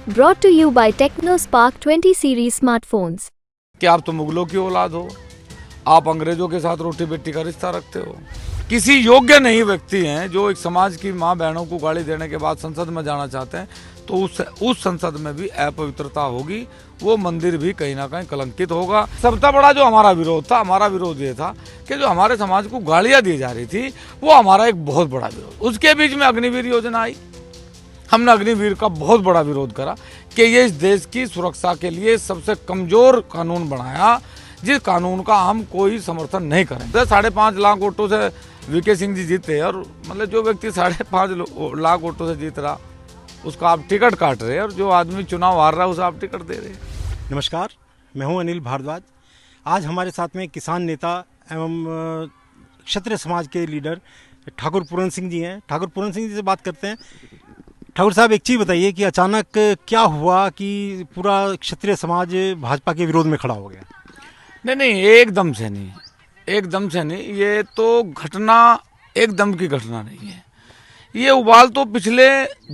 Brought to you by TechnoSpark 20 series smartphones. कि आप तो मुगलों की औलाद हो, आप अंग्रेजों के साथ रोटी बेटी का रिश्ता रखते हो। किसी योग्य नहीं व्यक्ति हैं जो एक समाज की माँ बहनों को गाली देने के बाद संसद में जाना चाहते हैं, तो उस संसद में भी अपवित्रता होगी, वो मंदिर भी कहीं ना कहीं कलंकित होगा। सबसे बड़ा जो हमारा विरोध था, हमारा विरोध ये था कि जो हमारे समाज को गालियां दी जा रही थी, वो हमारा एक बहुत बड़ा विरोध। उसके बीच में अग्निवीर योजना आई, हमने अग्निवीर का बहुत बड़ा विरोध करा कि ये इस देश की सुरक्षा के लिए सबसे कमजोर कानून बनाया, जिस कानून का हम कोई समर्थन नहीं करें। 5.5 लाख वोटों से वीके सिंह जी जीते, और मतलब जो व्यक्ति 5.5 लाख वोटों से जीत रहा उसका आप टिकट काट रहे हैं, और जो आदमी चुनाव हार रहा है उसे आप टिकट दे रहे हैं। नमस्कार, मैं हूं अनिल भारद्वाज। आज हमारे साथ में किसान नेता एवं क्षत्रिय समाज के लीडर ठाकुर पूरन सिंह जी हैं। ठाकुर पूरन सिंह जी से बात करते हैं। ठाकुर साहब, एक चीज़ बताइए कि अचानक क्या हुआ कि पूरा क्षत्रिय समाज भाजपा के विरोध में खड़ा हो गया? नहीं, एकदम से नहीं, एकदम से नहीं। ये तो घटना एकदम की घटना नहीं है। ये उबाल तो पिछले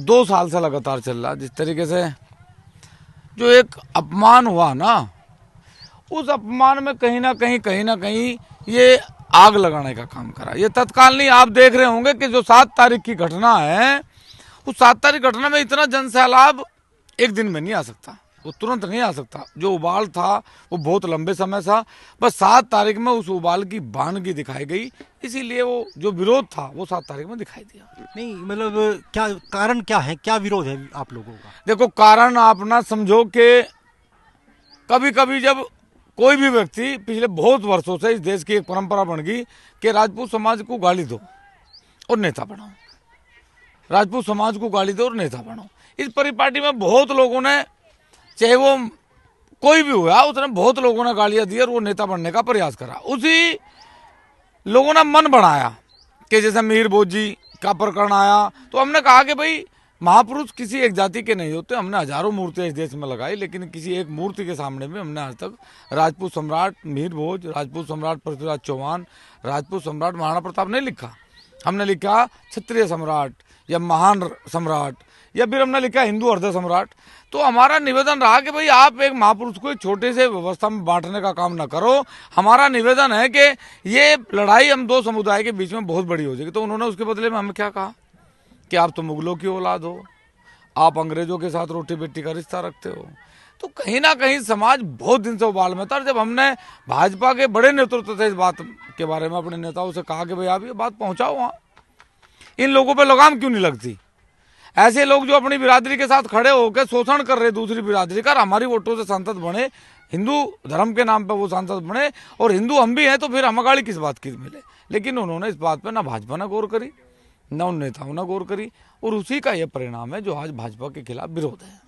2 साल से लगातार चल रहा। जिस तरीके से जो एक अपमान हुआ ना, उस अपमान में कहीं ना कहीं ये आग लगाने का काम करा। ये तत्काल नहीं, आप देख रहे होंगे कि जो 7 तारीख की घटना है, उस 7 तारीख घटना में इतना जनसैलाब एक दिन में नहीं आ सकता, वो तुरंत नहीं आ सकता। जो उबाल था वो बहुत लंबे समय था, बस 7 तारीख में उस उबाल की बानगी दिखाई गई, इसीलिए वो जो विरोध था वो 7 तारीख में दिखाई दिया। नहीं, मतलब क्या कारण, क्या है, क्या विरोध है आप लोगों का? देखो, कारण आप ना समझो कि कभी कभी जब कोई भी व्यक्ति, पिछले बहुत वर्षों से इस देश की एक परंपरा बन गई कि राजपूत समाज को गाली दो और नेता बनाओ, राजपूत समाज को गाली दो और नेता बनो। इस परिपाटी में बहुत लोगों ने, चाहे वो कोई भी हुआ, उसने बहुत लोगों ने गालियां दी और वो नेता बनने का प्रयास करा। उसी लोगों ने मन बनाया कि जैसे मिहिर भोज जी का प्रकरण आया, तो हमने कहा कि भाई महापुरुष किसी एक जाति के नहीं होते। हमने हजारों मूर्तियां इस देश में लगाई, लेकिन किसी एक मूर्ति के सामने भी हमने आज तक राजपूत सम्राट मिहिर भोज, राजपूत सम्राट पृथ्वीराज चौहान, राजपूत सम्राट महाराणा प्रताप नहीं लिखा। हमने लिखा क्षत्रिय सम्राट या महान सम्राट, या फिर हमने लिखा हिंदू हृदय सम्राट। तो हमारा निवेदन रहा कि भाई आप एक महापुरुष को एक छोटे से व्यवस्था में बांटने का काम ना करो। हमारा निवेदन है कि ये लड़ाई हम 2 समुदाय के बीच में बहुत बड़ी हो जाएगी। तो उन्होंने उसके बदले में हमें क्या कहा कि आप तो मुगलों की औलाद हो, आप अंग्रेजों के साथ रोटी बेटी का रिश्ता रखते हो। तो कहीं ना कहीं समाज बहुत दिन से उबाल में था। जब हमने भाजपा के बड़े नेतृत्व से इस बात के बारे में अपने नेताओं से कहा कि भाई आप ये बात पहुंचाओ वहाँ, इन लोगों पे लगाम क्यों नहीं लगती? ऐसे लोग जो अपनी बिरादरी के साथ खड़े होकर शोषण कर रहे दूसरी बिरादरी का, हमारी वोटों से सांसद बने, हिंदू धर्म के नाम पे वो सांसद बने, और हिंदू हम भी हैं, तो फिर हम गाली किस बात की मिले? लेकिन उन्होंने इस बात पे ना भाजपा ने गौर करी, न उन नेताओं ने गौर करी, और उसी का यह परिणाम है जो आज भाजपा के खिलाफ विरोध है।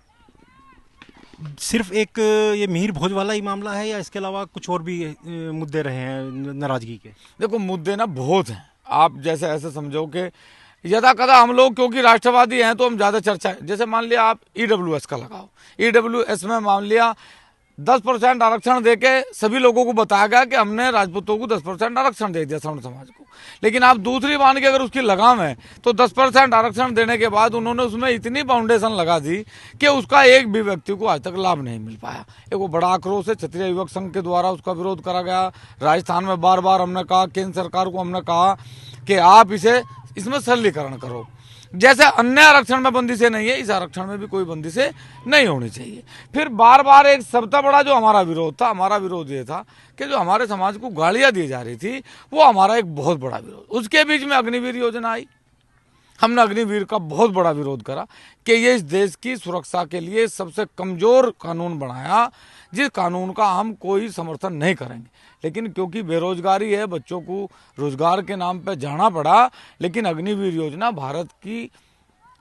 सिर्फ एक ये मिहिर भोज वाला ही मामला है या इसके अलावा कुछ और भी मुद्दे रहे हैं नाराजगी के? देखो, मुद्दे ना बहुत हैं। आप जैसे ऐसे समझो कि यदा कदा हम लोग क्योंकि राष्ट्रवादी हैं तो हम ज़्यादा चर्चा, जैसे मान लिया आप EWS का लगाओ, EWS में मान लिया 10% आरक्षण देके सभी लोगों को बताया गया कि हमने राजपूतों को 10% आरक्षण दे दिया सवर्ण समाज को। लेकिन आप दूसरी मान के अगर उसकी लगाम है तो 10% आरक्षण देने के बाद उन्होंने उसमें इतनी फाउंडेशन लगा दी कि उसका एक भी व्यक्ति को आज तक लाभ नहीं मिल पाया। एक वो बड़ा आक्रोश है, क्षत्रिय युवक संघ के द्वारा उसका विरोध करा गया। राजस्थान में बार बार हमने कहा, केंद्र सरकार को हमने कहा कि आप इसमें सरलीकरण करो। जैसे अन्य आरक्षण में बंदिशें नहीं है, इस आरक्षण में भी कोई बंदिशें नहीं होनी चाहिए। फिर बार बार एक सबसे बड़ा जो हमारा विरोध था, हमारा विरोध ये था कि जो हमारे समाज को गालियां दी जा रही थी, वो हमारा एक बहुत बड़ा विरोध। उसके बीच में अग्निवीर योजना आई, हमने अग्निवीर का बहुत बड़ा विरोध करा कि ये इस देश की सुरक्षा के लिए सबसे कमजोर कानून बनाया, जिस कानून का हम कोई समर्थन नहीं करेंगे। लेकिन क्योंकि बेरोजगारी है, बच्चों को रोजगार के नाम पे जाना पड़ा, लेकिन अग्निवीर योजना भारत की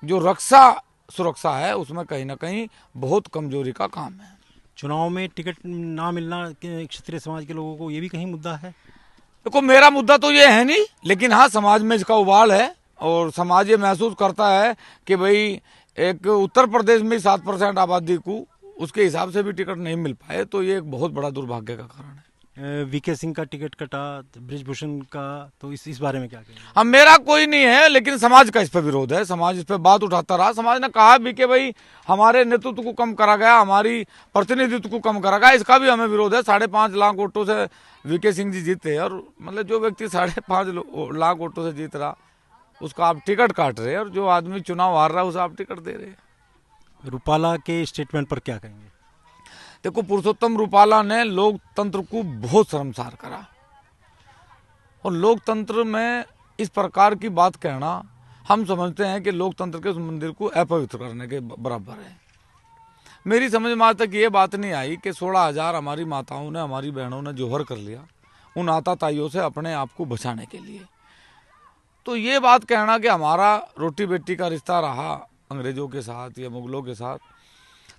जो रक्षा सुरक्षा है उसमें कहीं ना कहीं बहुत कमजोरी का काम है। चुनाव में टिकट ना मिलना क्षत्रिय समाज के लोगों को ये भी कहीं मुद्दा है? देखो, मेरा मुद्दा तो ये है नहीं, लेकिन हाँ समाज में इसका उबाल है, और समाज ये महसूस करता है कि भाई एक उत्तर प्रदेश में 7% आबादी को उसके हिसाब से भी टिकट नहीं मिल पाए, तो ये एक बहुत बड़ा दुर्भाग्य का कारण है। वीके सिंह का टिकट कटा, ब्रिजभूषण का, तो इस बारे में क्या कहेंगे? हम, मेरा कोई नहीं है, लेकिन समाज का इस पर विरोध है। समाज इस पर बात उठाता रहा। समाज ने कहा भी कि भाई हमारे नेतृत्व को कम करा गया, हमारी प्रतिनिधित्व को कम करा गया, इसका भी हमें विरोध है। 5.5 लाख वोटों से वीके सिंह जी जीते, और मतलब जो व्यक्ति 5.5 लाख वोटों से जीत रहा उसका आप टिकट काट रहे हैं, और जो आदमी चुनाव हार रहा है उसे आप टिकट दे रहे हैं। रूपाला के स्टेटमेंट पर क्या कहेंगे? देखो, पुरुषोत्तम रूपाला ने लोकतंत्र को बहुत शर्मसार करा, और लोकतंत्र में इस प्रकार की बात कहना हम समझते हैं कि लोकतंत्र के उस मंदिर को अपवित्र करने के बराबर है। मेरी समझ में आज तक ये बात नहीं आई कि 16,000 हमारी माताओं ने, हमारी बहनों ने जोहर कर लिया उन आताताइयों से अपने आप को बचाने के लिए। तो ये बात कहना कि हमारा रोटी बेटी का रिश्ता रहा अंग्रेजों के साथ या मुगलों के साथ,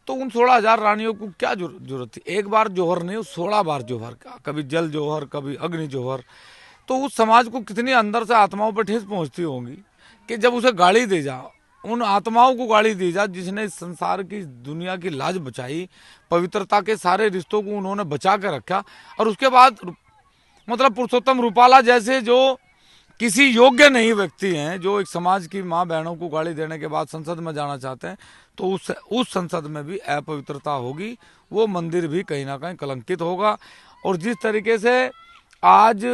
तो उन 16,000 रानियों को क्या जरूरत थी? एक बार जोहर नहीं, 16 बार जोहर का, कभी जल जोहर, कभी अग्नि जोहर। तो उस समाज को कितनी अंदर से आत्माओं पर ठेस पहुंचती होंगी कि जब उसे गाली दी जा, उन आत्माओं को गाली दी जा जिसने इस संसार की, दुनिया की लाज बचाई, पवित्रता के सारे रिश्तों को उन्होंने बचा के रखा, और उसके बाद मतलब पुरुषोत्तम रूपाला जैसे जो किसी योग्य नहीं व्यक्ति हैं, जो एक समाज की माँ बहनों को गाली देने के बाद संसद में जाना चाहते हैं, तो उस संसद में भी अपवित्रता होगी, वो मंदिर भी कहीं ना कहीं कलंकित होगा। और जिस तरीके से आज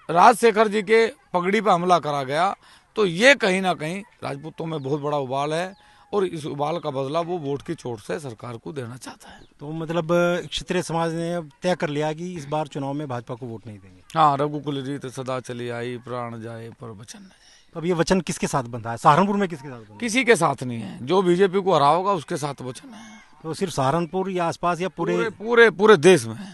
राजशेखर जी के पगड़ी पर हमला करा गया, तो ये कहीं ना कहीं राजपूतों में बहुत बड़ा उबाल है, और इस उबाल का बदला वो वोट की चोट से सरकार को देना चाहता है। तो मतलब क्षत्रिय समाज ने अब तय कर लिया कि इस बार चुनाव में भाजपा को वोट नहीं देंगे। हाँ, रघुकुल रीत सदा चली आई, प्राण जाए पर वचन न जाए। अब ये वचन किसके साथ बंधा है? सहारनपुर में किसके साथ बंधा है? किसी के साथ नहीं है। जो बीजेपी को हराओगा उसके साथ वचन है। तो सिर्फ सहारनपुर या आसपास या पूरे देश में है।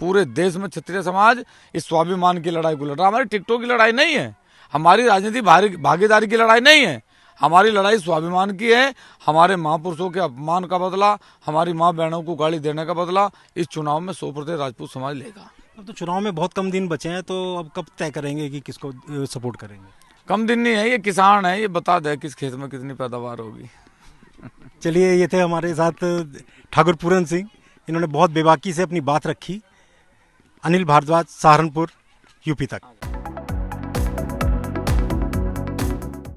पूरे देश में क्षत्रिय समाज इस स्वाभिमान की लड़ाई को लड़ रहा। हमारी टिकटों की लड़ाई नहीं है, हमारी राजनीतिक भागीदारी की लड़ाई नहीं है, हमारी लड़ाई स्वाभिमान की है। हमारे महापुरुषों के अपमान का बदला, हमारी माँ बहनों को गाली देने का बदला इस चुनाव में 100% राजपूत समाज लेगा। अब तो चुनाव में बहुत कम दिन बचे हैं, तो अब कब तय करेंगे कि किसको सपोर्ट करेंगे? कम दिन नहीं है, ये किसान है, ये बता दे किस खेत में कितनी पैदावार होगी। चलिए, ये थे हमारे साथ ठाकुर पूरन सिंह, इन्होंने बहुत बेबाकी से अपनी बात रखी। अनिल भारद्वाज, सहारनपुर, यूपी तक।